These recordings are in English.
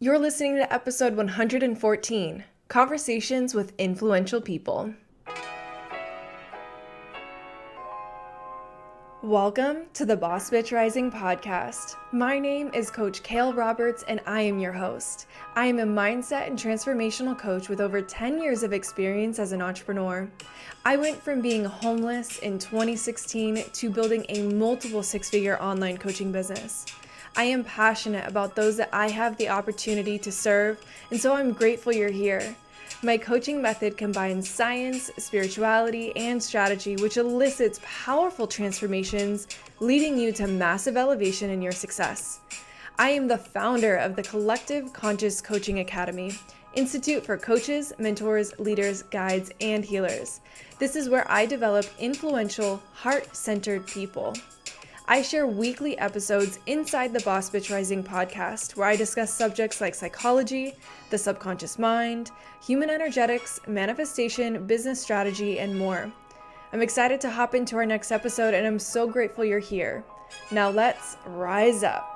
You're listening to episode 114, Conversations with Influential People. Welcome to the Boss Bitch Rising podcast. My name is Coach Kale Roberts and I am your host. I am a mindset and transformational coach with over 10 years of experience as an entrepreneur. I went from being homeless in 2016 to building a multiple six-figure online coaching business. I am passionate about those that I have the opportunity to serve, and so I'm grateful you're here. My coaching method combines science, spirituality, and strategy, which elicits powerful transformations, leading you to massive elevation in your success. I am the founder of the Collective Conscious Coaching Academy, Institute for coaches, mentors, leaders, guides, and healers. This is where I develop influential, heart-centered people. I share weekly episodes inside the Boss Bitch Rising podcast where I discuss subjects like psychology, the subconscious mind, human energetics, manifestation, business strategy, and more. I'm excited to hop into our next episode and I'm so grateful you're here. Now let's rise up.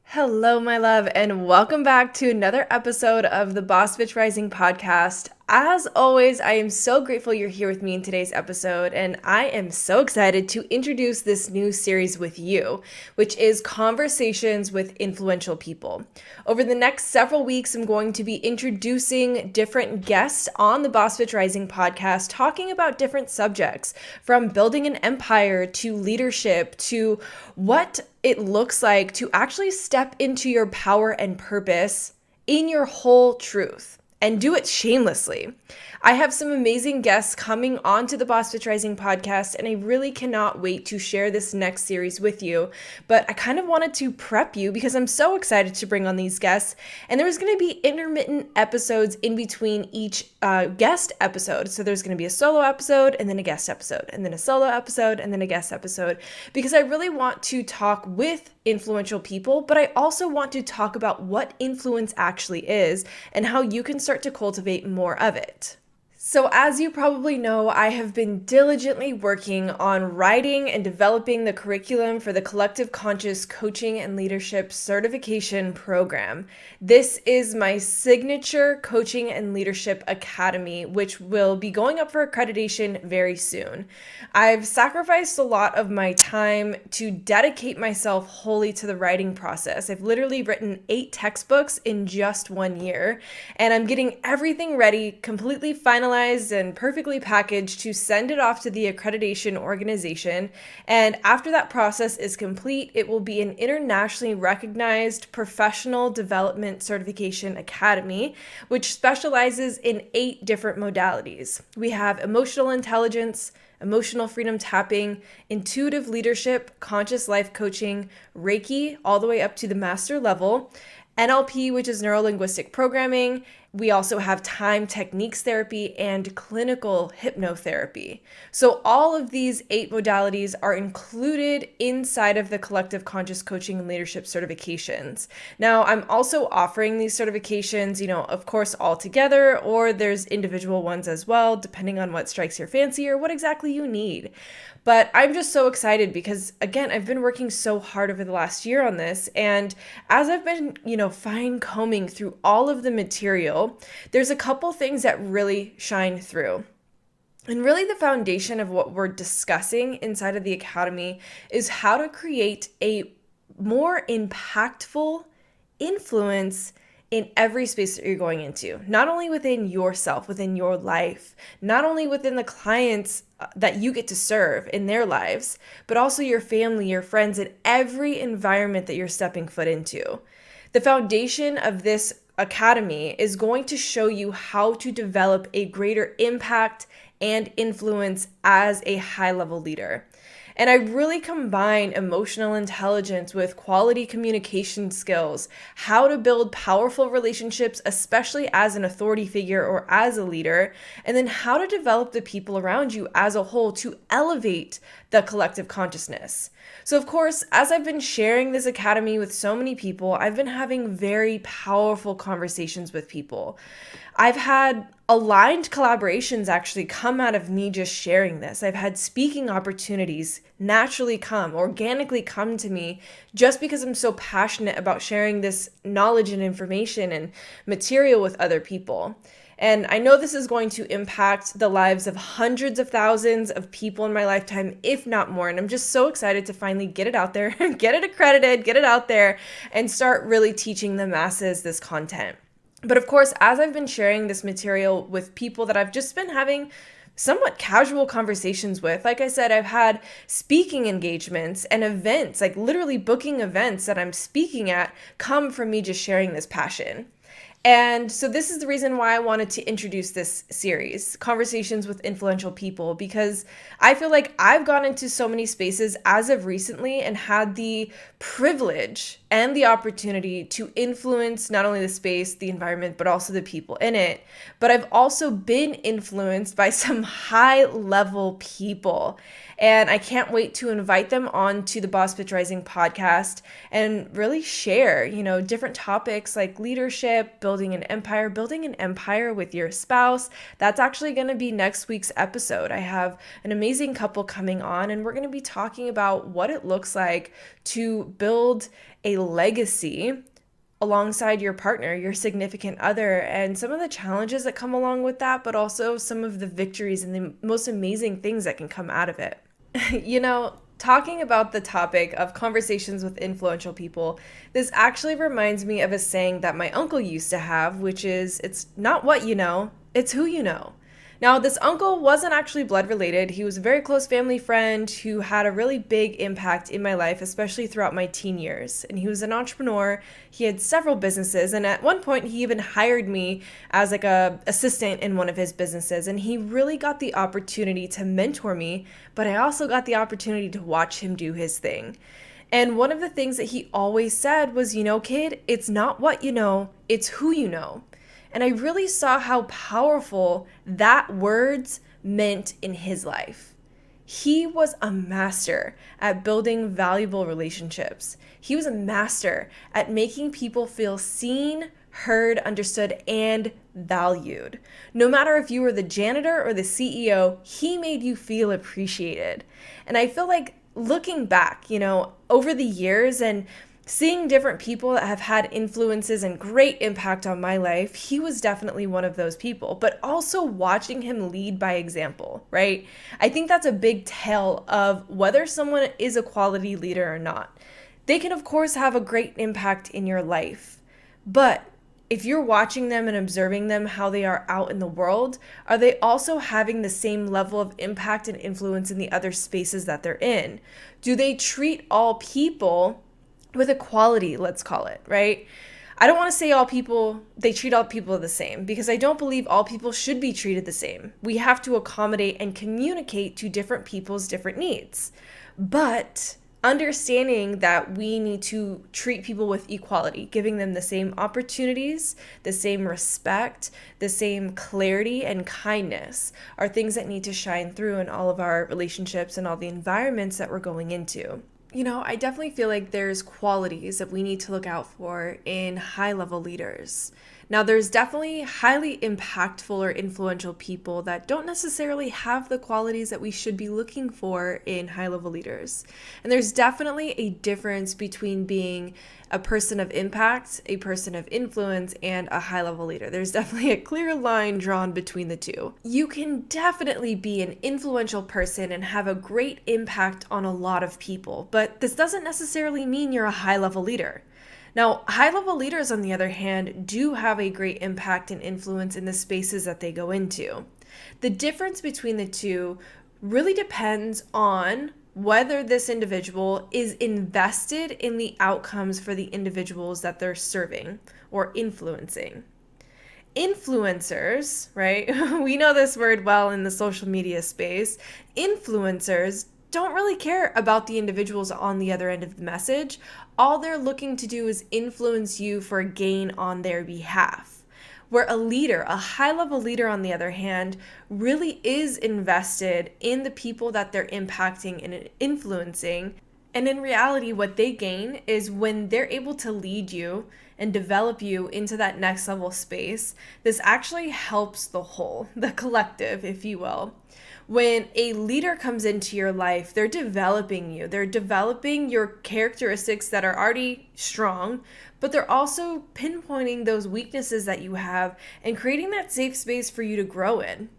Hello, my love, and welcome back to another episode of the Boss Bitch Rising podcast. As always, I am so grateful you're here with me in today's episode, and I am so excited to introduce this new series with you, which is Conversations with Influential People. Over the next several weeks, I'm going to be introducing different guests on the Boss Bitch Rising podcast, talking about different subjects, from building an empire to leadership to what it looks like to actually step into your power and purpose in your whole truth and do it shamelessly. I have some amazing guests coming onto the Boss Bitch Rising podcast, and I really cannot wait to share this next series with you. But I kind of wanted to prep you because I'm so excited to bring on these guests, and there's going to be intermittent episodes in between each guest episode. So there's going to be a solo episode, and then a guest episode, and then a solo episode, and then a guest episode, because I really want to talk with influential people, but I also want to talk about what influence actually is and how you can start to cultivate more of it. So as you probably know, I have been diligently working on writing and developing the curriculum for the Collective Conscious Coaching and Leadership Certification Program. This is my signature coaching and leadership academy, which will be going up for accreditation very soon. I've sacrificed a lot of my time to dedicate myself wholly to the writing process. I've literally written 8 textbooks in just 1 year, and I'm getting everything ready, completely finalized and perfectly packaged to send it off to the accreditation organization. And after that process is complete, it will be an internationally recognized professional development certification academy, which specializes in 8 different modalities. We have emotional intelligence, emotional freedom tapping, intuitive leadership, conscious life coaching, Reiki, all the way up to the master level, NLP, which is neuro-linguistic programming. We also have time techniques therapy and clinical hypnotherapy. So all of these 8 modalities are included inside of the Collective Conscious Coaching and Leadership certifications. Now, I'm also offering these certifications, of course, all together, or there's individual ones as well, depending on what strikes your fancy or what exactly you need. But I'm just so excited because, again, I've been working so hard over the last year on this. And as I've been, fine combing through all of the material, there's a couple things that really shine through. And really the foundation of what we're discussing inside of the academy is how to create a more impactful influence in every space that you're going into, not only within yourself, within your life, not only within the clients that you get to serve in their lives, but also your family, your friends, and every environment that you're stepping foot into. The foundation of this academy is going to show you how to develop a greater impact and influence as a high-level leader. And I really combine emotional intelligence with quality communication skills, how to build powerful relationships, especially as an authority figure or as a leader, and then how to develop the people around you as a whole to elevate the collective consciousness. So of course, as I've been sharing this academy with so many people, I've been having very powerful conversations with people. I've had Aligned collaborations actually come out of me just sharing this. I've had speaking opportunities naturally organically come to me just because I'm so passionate about sharing this knowledge and information and material with other people. And I know this is going to impact the lives of hundreds of thousands of people in my lifetime, if not more. And I'm just so excited to finally get it out there, get it accredited, get it out there, and start really teaching the masses this content. But of course, as I've been sharing this material with people that I've just been having somewhat casual conversations with, like I said, I've had speaking engagements and events, like literally booking events that I'm speaking at, come from me just sharing this passion. And so this is the reason why I wanted to introduce this series, Conversations with Influential People, because I feel like I've gone into so many spaces as of recently and had the privilege and the opportunity to influence not only the space, the environment, but also the people in it. But I've also been influenced by some high-level people. And I can't wait to invite them on to the Boss Bitch Rising podcast and really share, different topics like leadership, building an empire with your spouse. That's actually going to be next week's episode. I have an amazing couple coming on, and we're going to be talking about what it looks like to build a legacy alongside your partner, your significant other, and some of the challenges that come along with that, but also some of the victories and the most amazing things that can come out of it. Talking about the topic of conversations with influential people, this actually reminds me of a saying that my uncle used to have, which is, it's not what you know, it's who you know. Now, this uncle wasn't actually blood related. He was a very close family friend who had a really big impact in my life, especially throughout my teen years. And he was an entrepreneur. He had several businesses. And at one point, he even hired me as like a assistant in one of his businesses. And he really got the opportunity to mentor me, but I also got the opportunity to watch him do his thing. And one of the things that he always said was, kid, it's not what you know, it's who you know. And I really saw how powerful that words meant in his life. He was a master at building valuable relationships. He was a master at making people feel seen, heard, understood, and valued. No matter if you were the janitor or the CEO, he made you feel appreciated. And I feel like looking back, over the years and seeing different people that have had influences and great impact on my life, he was definitely one of those people, but also watching him lead by example, right? I think that's a big tell of whether someone is a quality leader or not. They can, of course, have a great impact in your life, but if you're watching them and observing them, how they are out in the world, are they also having the same level of impact and influence in the other spaces that they're in? Do they treat all people with equality, let's call it, right? I don't want to say they treat all people the same, because I don't believe all people should be treated the same. We have to accommodate and communicate to different people's different needs. But understanding that we need to treat people with equality, giving them the same opportunities, the same respect, the same clarity and kindness are things that need to shine through in all of our relationships and all the environments that we're going into. I definitely feel like there's qualities that we need to look out for in high-level leaders. Now, there's definitely highly impactful or influential people that don't necessarily have the qualities that we should be looking for in high-level leaders. And there's definitely a difference between being a person of impact, a person of influence, and a high-level leader. There's definitely a clear line drawn between the two. You can definitely be an influential person and have a great impact on a lot of people, but this doesn't necessarily mean you're a high-level leader. Now, high-level leaders, on the other hand, do have a great impact and influence in the spaces that they go into. The difference between the two really depends on whether this individual is invested in the outcomes for the individuals that they're serving or influencing. Influencers, right? We know this word well in the social media space. Influencers don't really care about the individuals on the other end of the message. All they're looking to do is influence you for gain on their behalf. Where a leader, a high-level leader on the other hand, really is invested in the people that they're impacting and influencing, And in reality, what they gain is when they're able to lead you and develop you into that next level space, this actually helps the whole, the collective, if you will. When a leader comes into your life, they're developing you. They're developing your characteristics that are already strong, but they're also pinpointing those weaknesses that you have and creating that safe space for you to grow in.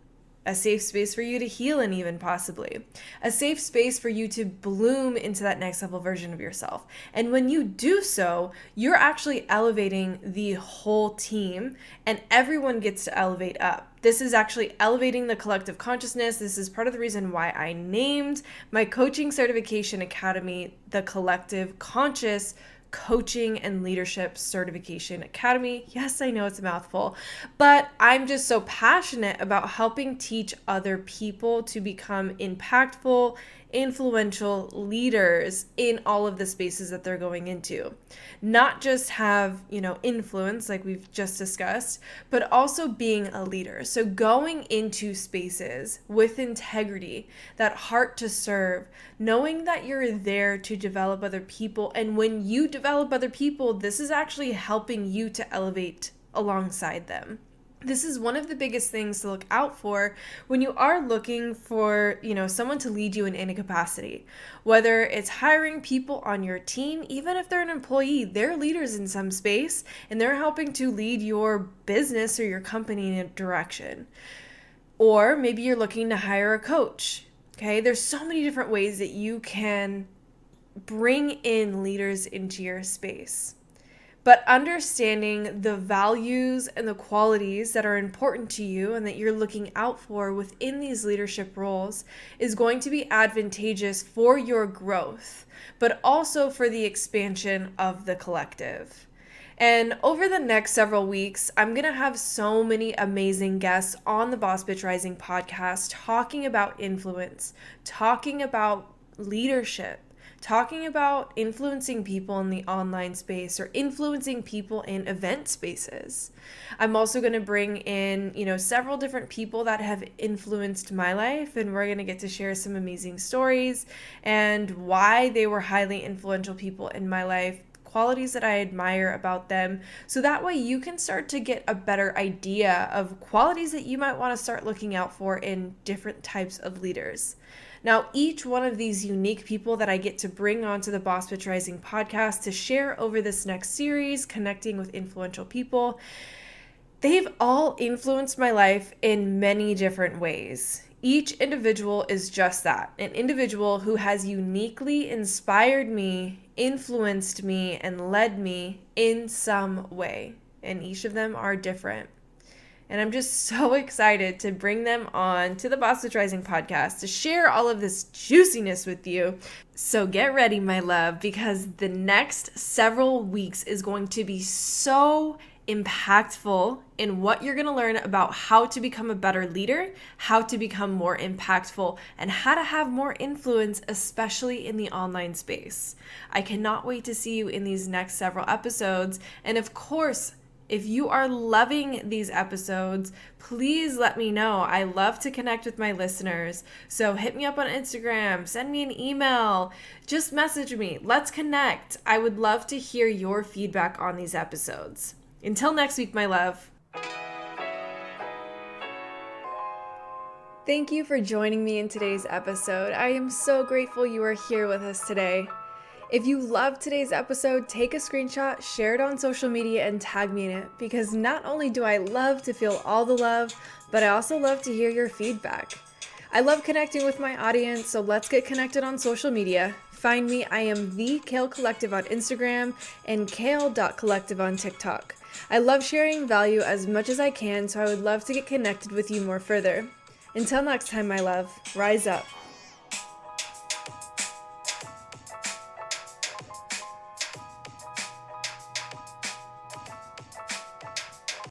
A safe space for you to heal in, even possibly. A safe space for you to bloom into that next level version of yourself. And when you do so, you're actually elevating the whole team, and everyone gets to elevate up. This is actually elevating the collective consciousness. This is part of the reason why I named my coaching certification academy the Collective Conscious Coaching and Leadership Certification Academy. Yes, I know it's a mouthful, but I'm just so passionate about helping teach other people to become impactful, influential leaders in all of the spaces that they're going into. Not just have, influence like we've just discussed, but also being a leader. So going into spaces with integrity, that heart to serve, knowing that you're there to develop other people. And when you develop other people, this is actually helping you to elevate alongside them. This is one of the biggest things to look out for when you are looking for, someone to lead you in any capacity. Whether it's hiring people on your team, even if they're an employee, they're leaders in some space and they're helping to lead your business or your company in a direction. Or maybe you're looking to hire a coach. Okay, there's so many different ways that you can bring in leaders into your space. But understanding the values and the qualities that are important to you and that you're looking out for within these leadership roles is going to be advantageous for your growth, but also for the expansion of the collective. And over the next several weeks, I'm going to have so many amazing guests on the Boss Bitch Rising podcast talking about influence, talking about leadership, talking about influencing people in the online space or influencing people in event spaces. I'm also going to bring in, several different people that have influenced my life, and we're going to get to share some amazing stories and why they were highly influential people in my life, qualities that I admire about them, so that way you can start to get a better idea of qualities that you might want to start looking out for in different types of leaders. Now, each one of these unique people that I get to bring onto the Boss Bitch Rising podcast to share over this next series, connecting with influential people, they've all influenced my life in many different ways. Each individual is just that, an individual who has uniquely inspired me, influenced me, and led me in some way. And each of them are different. And I'm just so excited to bring them on to the Boss Bitch Rising podcast to share all of this juiciness with you. So get ready, my love, because the next several weeks is going to be so impactful in what you're going to learn about how to become a better leader, how to become more impactful, and how to have more influence, especially in the online space. I cannot wait to see you in these next several episodes. And of course, if you are loving these episodes, please let me know. I love to connect with my listeners. So hit me up on Instagram, send me an email, just message me. Let's connect. I would love to hear your feedback on these episodes. Until next week, my love. Thank you for joining me in today's episode. I am so grateful you are here with us today. If you loved today's episode, take a screenshot, share it on social media, and tag me in it, because not only do I love to feel all the love, but I also love to hear your feedback. I love connecting with my audience, so let's get connected on social media. Find me, I am The Kale Collective on Instagram and kale.collective on TikTok. I love sharing value as much as I can, so I would love to get connected with you more further. Until next time, my love, rise up.